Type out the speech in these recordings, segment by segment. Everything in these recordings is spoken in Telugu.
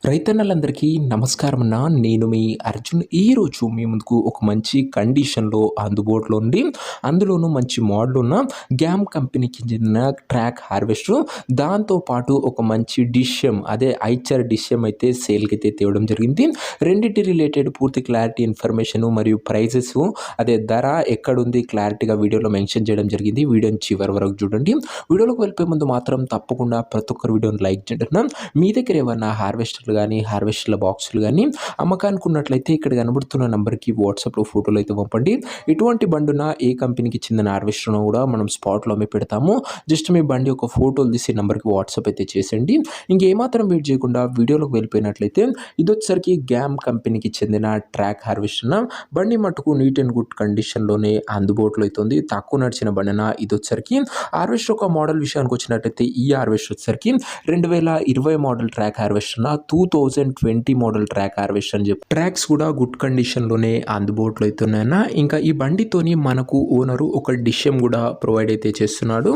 రైతన్నలందరికీ నమస్కారం అన్న. నేను మీ అర్జున్. ఈరోజు మీ ముందుకు ఒక మంచి కండిషన్‌లో అందుబాటులో ఉంది. అందులోనూ మంచి మోడల్ ఉన్న గ్యామ్ కంపెనీకి చెందిన ట్రాక్ హార్వెస్టర్, దాంతో పాటు ఒక మంచి డిషెమ్ అదే ఐచర్ డిషెమ్ అయితే సేల్‌కైతే తేవడం జరిగింది. రెండిటి రిలేటెడ్ పూర్తి క్లారిటీ ఇన్ఫర్మేషన్ మరియు ప్రైజెస్ అదే ధర ఎక్కడుంది క్లారిటీగా వీడియోలో మెన్షన్ చేయడం జరిగింది. వీడియోని చివరి వరకు చూడండి. వీడియోలోకి వెళ్ళిపోయే ముందు మాత్రం తప్పకుండా ప్రతి ఒక్కరు వీడియోని లైక్ చేయండి అన్న. మీ దగ్గర ఏమన్నా హార్వెస్టర్లు కానీ హార్వెస్టర్ల బాక్సులు కానీ అమ్మకానికి ఉన్నట్లయితే ఇక్కడ కనబడుతున్న నంబర్కి వాట్సాప్లో ఫోటోలు అయితే పంపండి. ఎటువంటి బండున ఏ కంపెనీకి చెందిన హార్వెస్టర్ను కూడా మనం స్పాట్లో అమ్మి పెడతాము. జస్ట్ మీ బండి ఒక ఫోటోలు తీసి నంబర్కి వాట్సాప్ అయితే చేసేయండి. ఇంకేమాత్రం వెయిట్ చేయకుండా వీడియోలోకి వెళ్ళిపోయినట్లయితే ఇది వచ్చేసరికి గ్యామ్ కంపెనీకి చెందిన ట్రాక్ హార్వెస్టర్. బండి మట్టుకు నీట్ అండ్ గుడ్ కండిషన్లోనే అందుబాటులో అవుతుంది. తక్కువ నడిచిన బండిన ఇది వచ్చేసరికి హార్వెస్టర్ ఒక మోడల్ విషయానికి వచ్చినట్లయితే ఈ హార్వెస్టర్ వచ్చేసరికి 2020 model track harvester 2020 model track harvester అని చెప్పి ట్రాక్స్ కూడా గుడ్ కండిషన్లోనే అందుబాటులో అవుతున్నాయన్న. ఇంకా ఈ బండితోని మనకు ఓనరు ఒక డిషెమ్ కూడా ప్రొవైడ్ అయితే చేస్తున్నాడు.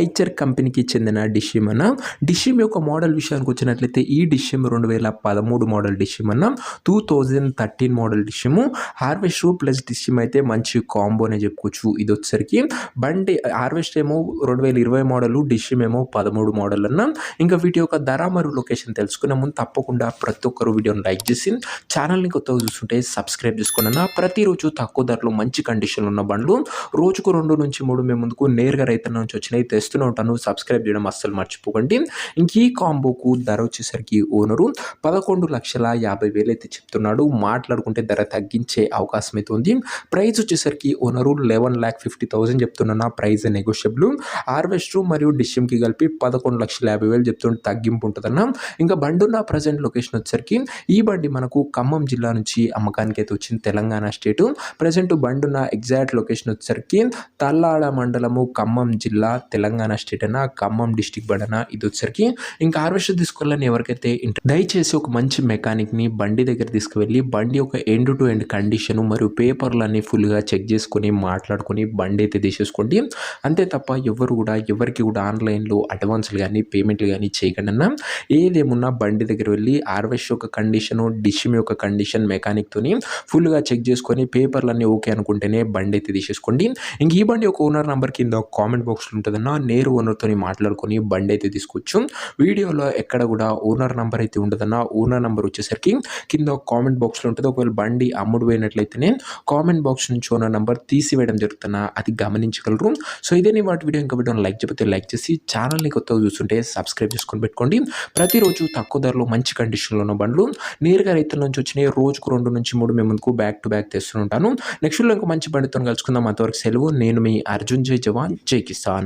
ఐచర్ కంపెనీకి చెందిన డిషెమ్ అన్న. డిషెమ్ యొక్క మోడల్ విషయానికి వచ్చినట్లయితే ఈ డిషెమ్ 2013 మోడల్ డిషెమ్ అన్న. 2013 మోడల్ డిషెమ్ హార్వెస్టర్ ప్లస్ డిషెమ్ అయితే మంచి కాంబో అనే చెప్పుకోవచ్చు. ఇది వచ్చేసరికి బండి హార్వెస్టర్ ఏమో 2020 మోడల్, డిషెమ్ ఏమో 13 మోడల్ అన్న. ఇంకా వీటి యొక్క ధర మరియు లొకేషన్ తెలుసుకునే ముందు తప్పకుండా ప్రతి ఒక్కరు వీడియోని లైక్ చేసి ఛానల్ని కొత్తగా చూస్తుంటే సబ్స్క్రైబ్ చేసుకున్నా. ప్రతిరోజు తక్కువ ధరలో మంచి కండిషన్లో ఉన్న బండ్లు రోజుకు 2 నుంచి 3 మేము ముందుకు నేరుగా రైతుల నుంచి వచ్చినాయి తెస్తూనే ఉంటాను. సబ్స్క్రైబ్ చేయడం అస్సలు మర్చిపోకండి. ఇంక ఈ కాంబోకు ధర వచ్చేసరికి ఓనరు 11,50,000 అయితే చెప్తున్నాడు. మాట్లాడుకుంటే ధర తగ్గించే అవకాశం అయితే ఉంది. ప్రైస్ వచ్చేసరికి ఓనరు 11,50,000 చెప్తున్నా. Price negotiable. హార్వెస్టర్ మరియు డిషెమ్కి కలిపి 11,50,000 చెప్తుంటే తగ్గింపు ఉంటుందన్న. ఇంకా బండి ఉన్న ప్రజెంట్ లొకేషన్ వచ్చేసరికి ఈ బండి మనకు ఖమ్మం జిల్లా నుంచి అమ్మకానికి అయితే వచ్చింది. తెలంగాణ స్టేటు. ప్రజెంట్ బండి ఉన్న ఎగ్జాక్ట్ లొకేషన్ వచ్చేసరికి తల్లాడ మండలము, ఖమ్మం జిల్లా, తెలంగాణ స్టేట్ అన్న. ఖమ్మం డిస్టిక్ బండి అన్న. ఇది వచ్చేసరికి ఇంకా హార్వెస్టర్ తీసుకోవాలని ఎవరికైతే దయచేసి ఒక మంచి మెకానిక్ని బండి దగ్గర తీసుకువెళ్ళి బండి ఒక ఎండ్ టు ఎండ్ కండిషన్ మరియు పేపర్లన్నీ ఫుల్గా చెక్ చేసుకొని మాట్లాడుకొని బండి అయితే తీసేసుకోండి. అంతే తప్ప ఎవరు కూడా ఎవరికి కూడా ఆన్లైన్లో అడ్వాన్స్లు కానీ పేమెంట్లు కానీ చేయకండి అన్న. ఏదేమున్నా బండి దగ్గర వెళ్ళి హార్వెస్టర్ యొక్క కండిషను, డిషెమ్ యొక్క కండిషన్ మెకానిక్తోని ఫుల్గా చెక్ చేసుకొని పేపర్లన్నీ ఓకే అనుకుంటేనే బండి అయితే తీసేసుకోండి. ఇంక ఈ బండి ఒక ఓనర్ నెంబర్ కింద కామెంట్ బాక్స్లో ఉంటుందన్న. నేరు ఓనర్తో మాట్లాడుకొని బండి అయితే తీసుకోవచ్చు. వీడియోలో ఎక్కడ కూడా ఓనర్ నెంబర్ అయితే ఉండదన్న. ఓనర్ నెంబర్ వచ్చేసరికి కింద కామెంట్ బాక్స్లో ఉంటుంది. ఒకవేళ బండి అమ్ముడు పోయినట్లయితేనే కామెంట్ బాక్స్ నుంచి ఓనర్ నెంబర్ తీసివేయడం జరుగుతున్నా, అది గమనించగలరు. సో ఇదే వాటి వీడియో. ఇంకా వీడియోని లైక్ చెప్పితే లైక్ చేసి ఛానల్ని కొత్తగా చూస్తుంటే సబ్స్క్రైబ్ చేసుకొని పెట్టుకోండి. ప్రతిరోజు తక్కువ ధరలో మంచి కండిషన్లో ఉన్న బండ్లు నేరుగా రైతుల నుంచి వచ్చినాయి. రోజుకు 2 నుంచి 3 మేము ముందుకు బ్యాక్ టు బ్యాక్ తెస్తూ ఉంటాను. నెక్స్ట్ వీడియోలో ఇంకా మంచి బండితో కలుసుకుందాం. అంతవరకు సెలవు. నేను మీ అర్జున్. జై జవాన్, జై కిసాన్.